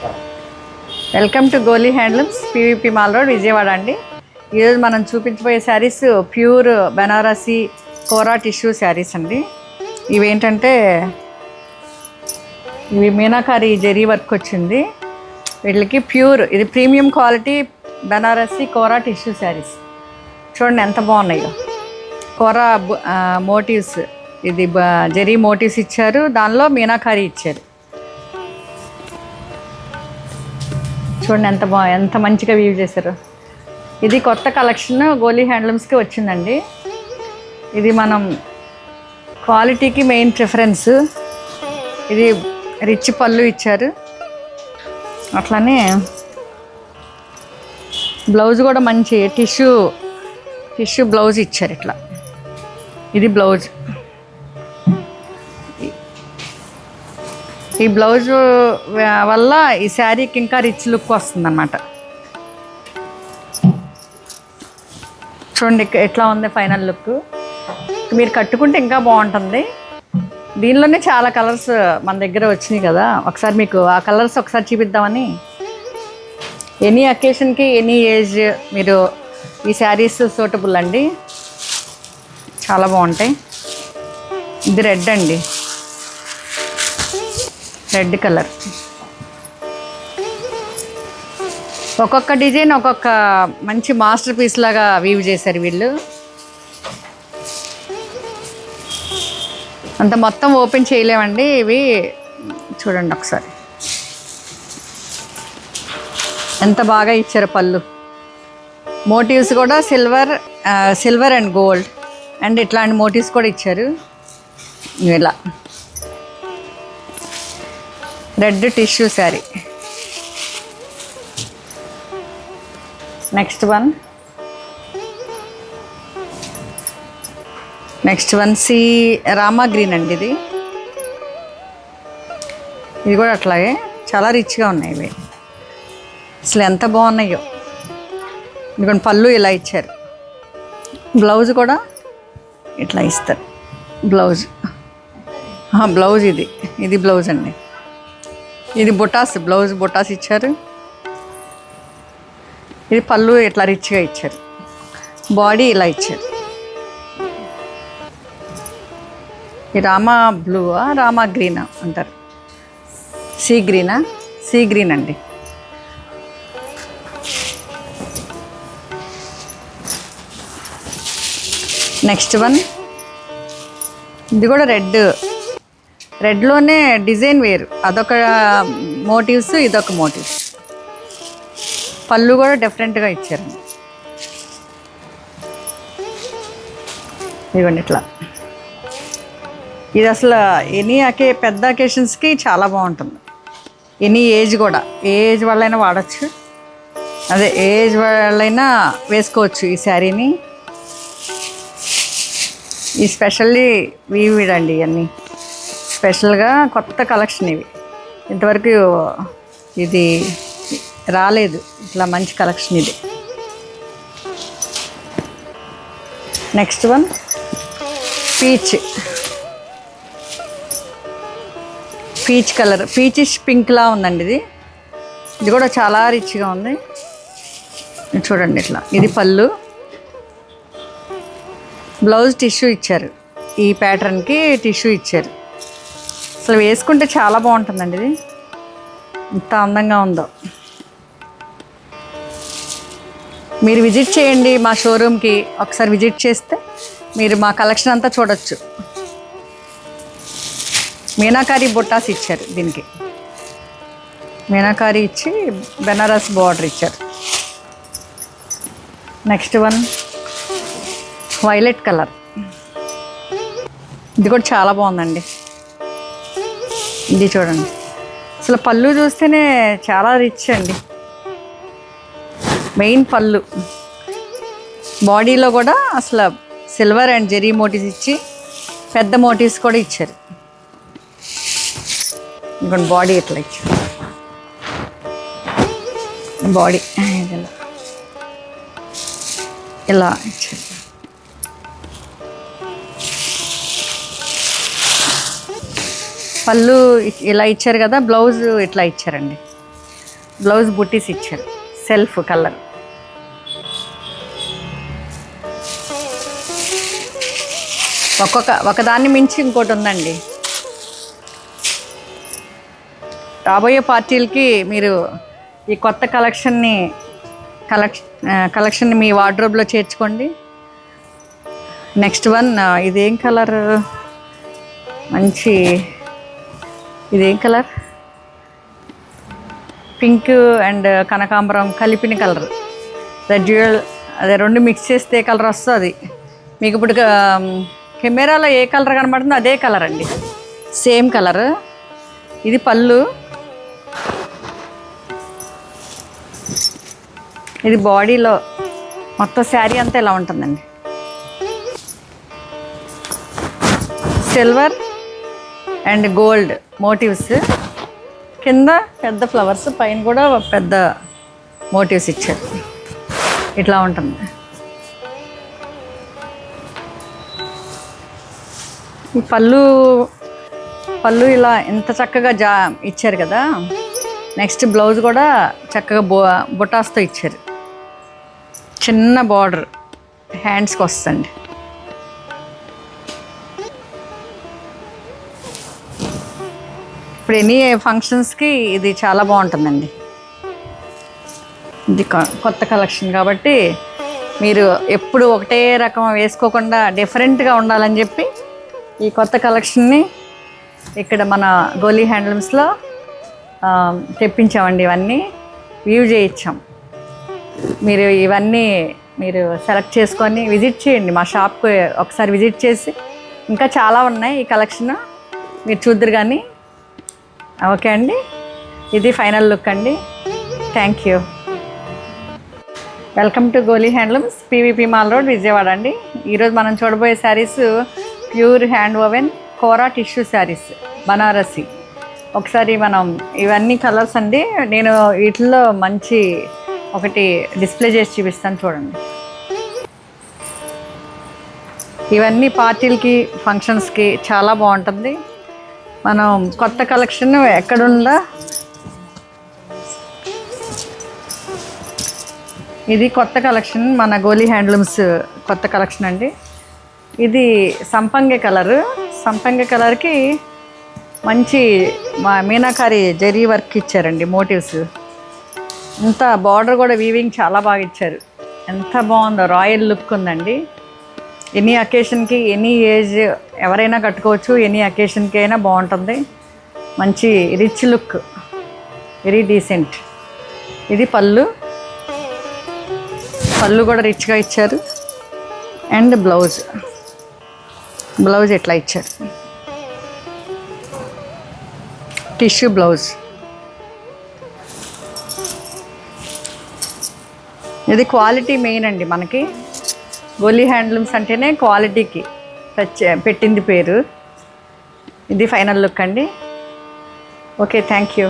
Welcome to Goli handlooms, PVP mall road, Vijayawada అండి. ఈరోజు మనం చూపించబోయే శారీస్ ప్యూర్ బనారసి కోరా టిష్యూ శారీస్ అండి. ఇవేంటంటే ఇవి మీనాకారి జరీ వర్క్ వచ్చింది. వీళ్ళకి ప్యూర్ ఇది ప్రీమియం క్వాలిటీ బనారసి కోరా టిష్యూ శారీస్. చూడండి ఎంత బాగున్నాయో. కోరా మోటివ్స్, ఇది జరీ మోటివ్స్ ఇచ్చారు, దానిలో మీనాకారి ఇచ్చారు. చూడండి ఎంత మంచిగా వీవ్ చేశారు. ఇది కొత్త కలెక్షన్ గోలీ హ్యాండ్లూమ్స్కి వచ్చిందండి. ఇది మనం క్వాలిటీకి మెయిన్ ప్రిఫరెన్స్. ఇది రిచ్ పళ్ళు ఇచ్చారు, అట్లానే బ్లౌజ్ కూడా మంచి టిష్యూ బ్లౌజ్ ఇచ్చారు. ఇట్లా ఇది బ్లౌజ్. ఈ బ్లౌజ్ వల్ల ఈ శారీకి ఇంకా రిచ్ లుక్ వస్తుందన్నమాట. చూడండి ఎట్లా ఉంది ఫైనల్ లుక్. మీరు కట్టుకుంటే ఇంకా బాగుంటుంది. దీనిలోనే చాలా కలర్స్ మన దగ్గర వచ్చినాయి కదా, ఒకసారి మీకు ఆ కలర్స్ ఒకసారి చూపిద్దామని. ఎనీ అకేషన్కి ఎనీ ఏజ్ మీరు ఈ శారీస్ సూటబుల్ అండి, చాలా బాగుంటాయి. ఇది రెడ్ అండి, రెడ్ కలర్. ఒక్కొక్క డిజైన్ ఒక్కొక్క మంచి మాస్టర్ పీస్ లాగా వీవ్ చేశారు వీళ్ళు. అంత మొత్తం ఓపెన్ చేయలేమండి. ఇవి చూడండి ఒకసారి ఎంత బాగా ఇచ్చారు. పళ్ళు మోటివ్స్ కూడా సిల్వర్ అండ్ గోల్డ్ అండ్ ఇట్లాంటి మోటివ్స్ కూడా ఇచ్చారు. ఇలా red tissue sari. Next one సి రామా గ్రీన్ అండి. ఇది కూడా అట్లాగే చాలా రిచ్గా ఉన్నాయి ఇవి. అసలు ఎంత బాగున్నాయో. ఎందుకంటే పళ్ళు ఇలా ఇచ్చారు, బ్లౌజ్ కూడా ఇట్లా ఇస్తారు. బ్లౌజ్ ఇది బ్లౌజ్ అండి. ఇది బ్లౌజ్ బొటాస్ ఇచ్చారు. ఇది పళ్ళు ఇట్లా రిచ్గా ఇచ్చారు, బాడీ ఇలా ఇచ్చారు. ఈ రామా బ్లూవా రామా గ్రీనా అంటారు, సీ గ్రీన్ అండి. నెక్స్ట్ వన్ ఇది కూడా రెడ్లోనే డిజైన్ వేరు, అదొక మోటివ్స్ ఇదొక మోటివ్స్. పళ్ళు కూడా డిఫరెంట్గా ఇచ్చారు. ఇవ్వండి ఇట్లా. ఇది అసలు పెద్ద అకేషన్స్కి చాలా బాగుంటుంది. ఎనీ ఏజ్ కూడా, ఏ ఏజ్ వాళ్ళైనా వాడచ్చు, అదే ఏ ఏజ్ వాళ్ళైనా వేసుకోవచ్చు ఈ శారీని. ఈ స్పెషల్లీ వీవిడ్ అండి. ఇవన్నీ స్పెషల్గా కొత్త కలెక్షన్ ఇవి. ఇంతవరకు ఇది రాలేదు, ఇట్లా మంచి కలెక్షన్ ఇది. Next one peach colour, peachish పింక్లా ఉందండి. ఇది కూడా చాలా రిచ్గా ఉంది. చూడండి ఇట్లా. ఇది పళ్ళు, బ్లౌజ్ టిష్యూ ఇచ్చారు. ఈ ప్యాటర్న్కి టిష్యూ ఇచ్చారు. అసలు వేసుకుంటే చాలా బాగుంటుందండి. ఇది ఎంత అందంగా ఉందో. మీరు విజిట్ చేయండి మా షోరూమ్కి. ఒకసారి విజిట్ చేస్తే మీరు మా కలెక్షన్ అంతా చూడొచ్చు. మీనాకారి బొట్టాస్ ఇచ్చారు. దీనికి మీనాకారి ఇచ్చి బెనారస్ బార్డర్ ఇచ్చారు. Next one violet colour. ఇది కూడా చాలా బాగుందండి. ఇది చూడండి, అసలు పళ్ళు చూస్తేనే చాలా రిచ్ అండి. మెయిన్ పళ్ళు, బాడీలో కూడా అసలు సిల్వర్ అండ్ జెరీ మోటివ్స్ ఇచ్చి పెద్ద మోటివ్స్ కూడా ఇచ్చారు. ఇంకొంచెం బాడీ ఇట్లా ఇచ్చారు. బాడీ ఇలా ఇచ్చారు. పళ్ళు ఇలా ఇచ్చారు కదా, బ్లౌజ్ ఇట్లా ఇచ్చారండి. బ్లౌజ్ బుట్టీస్ ఇచ్చారు, సెల్ఫ్ కలర్. ఒకదాన్ని మించి ఇంకోటి ఉందండి. రాబోయే పార్టీలకి మీరు ఈ కొత్త కలెక్షన్ని మీ వార్డ్రోబ్లో చేర్చుకోండి. నెక్స్ట్ వన్, ఇదేం కలర్, మంచి, ఇదేం కలర్, పింక్ అండ్ కనకాంబరం కలిపిన కలర్, రెడ్యూల్, అదే రెండు మిక్స్ చేస్తే ఏ కలర్ వస్తుందో అది. మీకు ఇప్పుడు కెమెరాలో ఏ కలర్ కనబడుతుందో అదే కలర్ అండి, సేమ్ కలర్. ఇది పళ్ళు, ఇది బాడీలో మొత్తం శారీ అంతా ఇలా ఉంటుందండి. సిల్వర్ అండ్ గోల్డ్ మోటివ్స్, కింద పెద్ద ఫ్లవర్స్, పైన కూడా పెద్ద మోటివ్స్ ఇచ్చారు. ఇట్లా ఉంటుంది. ఈ పళ్ళు ఇలా ఎంత చక్కగా ఇచ్చారు కదా. నెక్స్ట్ బ్లౌజ్ కూడా చక్కగా బుటాస్తో ఇచ్చారు. చిన్న బార్డర్ హ్యాండ్స్కి వస్తుంది. ఇప్పుడు ఎనీ ఫంక్షన్స్కి ఇది చాలా బాగుంటుందండి. ఇది కొత్త కలెక్షన్ కాబట్టి మీరు ఎప్పుడు ఒకటే రకం వేసుకోకుండా డిఫరెంట్గా ఉండాలని చెప్పి ఈ కొత్త కలెక్షన్ని ఇక్కడ మన గోలీ హ్యాండ్లూమ్స్లో తెప్పించామండి. ఇవన్నీ వ్యూ చేయించాం. మీరు ఇవన్నీ సెలెక్ట్ చేసుకొని విజిట్ చేయండి. మా షాప్కి ఒకసారి విజిట్ చేసి, ఇంకా చాలా ఉన్నాయి ఈ కలెక్షన్, మీరు చూద్దరు కానీ. ఓకే అండి, ఇది ఫైనల్ లుక్ అండి. Thank you. Welcome to Goli handlooms, PVP mall road, Vijayawada అండి. ఈరోజు మనం చూడబోయే శారీస్ ప్యూర్ హ్యాండ్ ఓవెన్ కోరా టిష్యూ శారీస్, బనారసి. ఒకసారి మనం ఇవన్నీ కలర్స్ అండి. నేను వీటిల్లో మంచి ఒకటి డిస్ప్లే చేసి చూపిస్తాను, చూడండి. ఇవన్నీ పార్టీలకి, ఫంక్షన్స్కి చాలా బాగుంటుంది. మనం కొత్త కలెక్షన్ ఎక్కడుందా, ఇది కొత్త కలెక్షన్, మన గోలీ హ్యాండ్లూమ్స్ కొత్త కలెక్షన్ అండి. ఇది సంపంగి కలర్కి మంచి మీనాకారి జరీ వర్క్ ఇచ్చారండి, మోటివ్స్. ఇంత బార్డర్ కూడా వీవింగ్ చాలా బాగా ఇచ్చారు. ఎంత బాగుందో, రాయల్ లుక్ ఉందండి. ఎనీ అకేషన్కి, ఎనీ ఏజ్ ఎవరైనా కట్టుకోవచ్చు. ఎనీ అకేషన్కి అయినా బాగుంటుంది. మంచి రిచ్ లుక్, వెరీ డీసెంట్. ఇది పళ్ళు కూడా రిచ్గా ఇచ్చారు. అండ్ బ్లౌజ్ ఎట్లా ఇచ్చారు, టిష్యూ బ్లౌజ్. ఇది క్వాలిటీ మెయిన్ అండి మనకి. గోలీ హ్యాండ్లూమ్స్ అంటేనే క్వాలిటీకి పెట్టింది పేరు. ఇది ఫైనల్ లుక్ అండి. Okay, thank you.